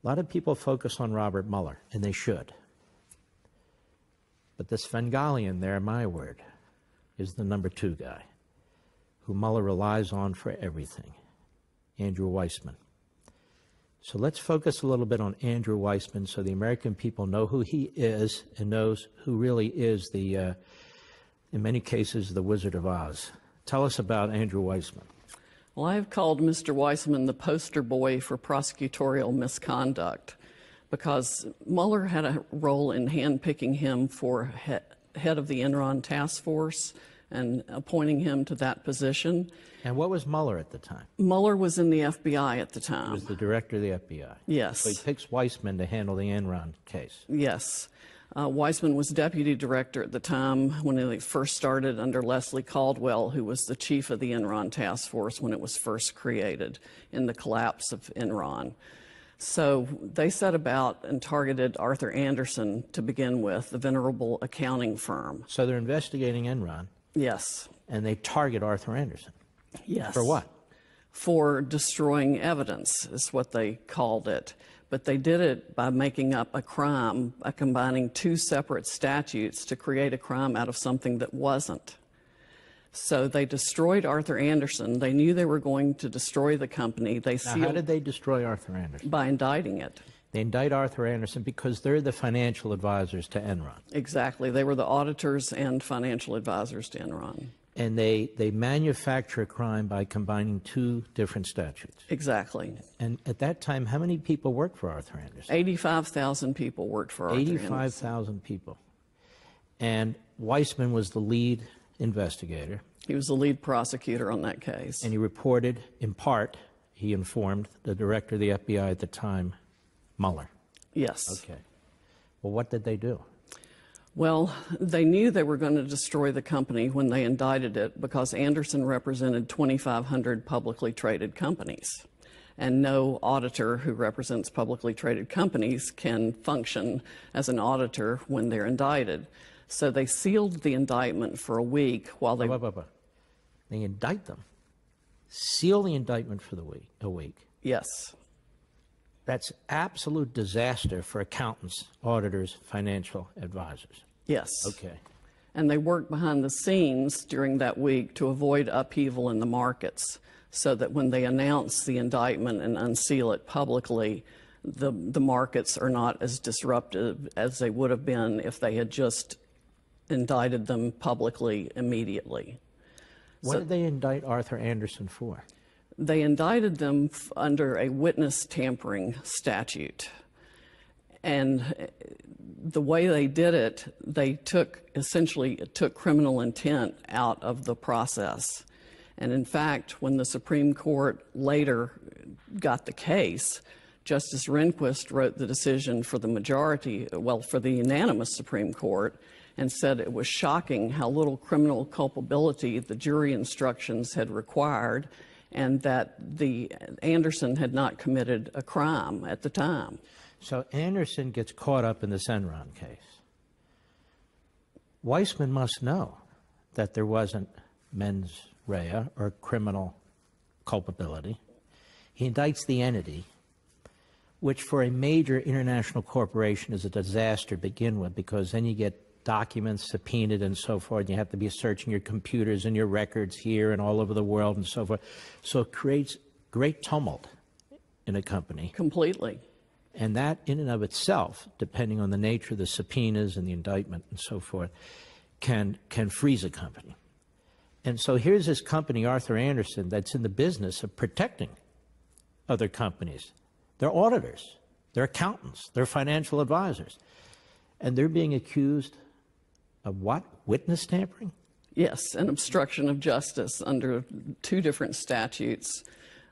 A lot of people focus on Robert Mueller, and they should. But this Svengalian there, my word, is the number 2 guy who Mueller relies on for everything, Andrew Weissmann. So let's focus a little bit on Andrew Weissmann so the American people know who he is and knows who really is the, in many cases, the Wizard of Oz. Tell us about Andrew Weissmann. Well, I've called Mr. Weissmann the poster boy for prosecutorial misconduct because Mueller had a role in handpicking him for head of the Enron task force and appointing him to that position. And what was Mueller at the time? Mueller was in the FBI at the time. He was the director of the FBI. Yes. So he picks Weissmann to handle the Enron case. Yes. Weissmann was deputy director at the time when they first started under Leslie Caldwell, who was the chief of the Enron task force when it was first created in the collapse of Enron. So they set about and targeted Arthur Andersen to begin with, the venerable accounting firm. So they're investigating Enron. Yes. And they target Arthur Andersen. Yes. For what? For destroying evidence, is what they called it. But they did it by making up a crime, by combining 2 separate statutes to create a crime out of something that wasn't. So they destroyed Arthur Andersen. They knew they were going to destroy the company. They sealed. Now, how did they destroy Arthur Andersen? By indicting it. They indict Arthur Andersen because they're the financial advisors to Enron. Exactly. They were the auditors and financial advisors to Enron. And they manufacture a crime by combining 2 different statutes. Exactly. And at that time, how many people worked for Arthur Andersen? 85,000 people worked for Arthur Andersen. 85,000 people. And Weissmann was the lead investigator. He was the lead prosecutor on that case. And he reported, in part, he informed the director of the FBI at the time, Mueller. Yes. Okay. Well, what did they do? Well, they knew they were going to destroy the company when they indicted it because Andersen represented 2,500 publicly traded companies. And no auditor who represents publicly traded companies can function as an auditor when they're indicted. So they sealed the indictment for a week while they... They indict them. Seal the indictment for a week. Yes. That's absolute disaster for accountants, auditors, financial advisors. Yes. Okay. And they worked behind the scenes during that week to avoid upheaval in the markets so that when they announce the indictment and unseal it publicly, the markets are not as disruptive as they would have been if they had just indicted them publicly immediately. What did they indict Arthur Andersen for? They indicted them under a witness tampering statute. And the way they did it, they essentially took criminal intent out of the process. And in fact, when the Supreme Court later got the case, Justice Rehnquist wrote the decision for the majority, well, for the unanimous Supreme Court, and said it was shocking how little criminal culpability the jury instructions had required, and that Andersen had not committed a crime at the time. So Andersen gets caught up in this Enron case. Weissmann must know that there wasn't mens rea, or criminal culpability. He indicts the entity, which for a major international corporation is a disaster to begin with, because then you get documents subpoenaed and so forth. You have to be searching your computers and your records here and all over the world and so forth. So it creates great tumult in a company. Completely. And that in and of itself, depending on the nature of the subpoenas and the indictment and so forth, can freeze a company. And so here's this company, Arthur Andersen, that's in the business of protecting other companies. They're auditors, they're accountants, they're financial advisors. And they're being accused of what? Witness tampering? Yes, and obstruction of justice under 2 different statutes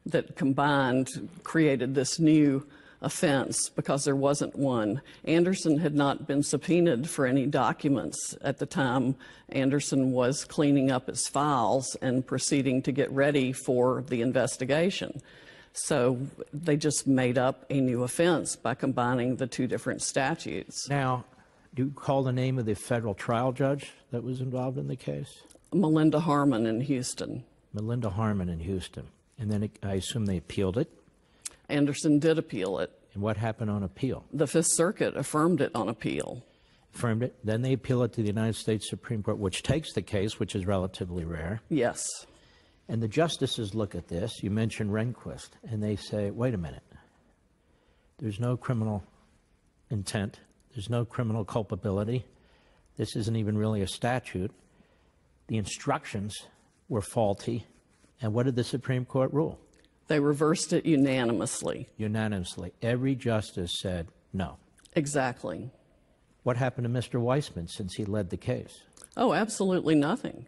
that combined created this new offense because there wasn't one. Andersen had not been subpoenaed for any documents at the time. Andersen was cleaning up his files and proceeding to get ready for the investigation. So they just made up a new offense by combining the 2 different statutes. Now, do you recall the name of the federal trial judge that was involved in the case? Melinda Harmon in Houston. Melinda Harmon in Houston. And then I assume they appealed it? Andersen did appeal it. And what happened on appeal? The Fifth Circuit affirmed it on appeal. Affirmed it. Then they appeal it to the United States Supreme Court, which takes the case, which is relatively rare. Yes. And the justices look at this. You mentioned Rehnquist, and they say, wait a minute. There's no criminal intent. There's no criminal culpability. This isn't even really a statute. The instructions were faulty. And what did the Supreme Court rule? They reversed it unanimously. Unanimously. Every justice said no. Exactly. What happened to Mr. Weissman since he led the case? Oh, absolutely nothing.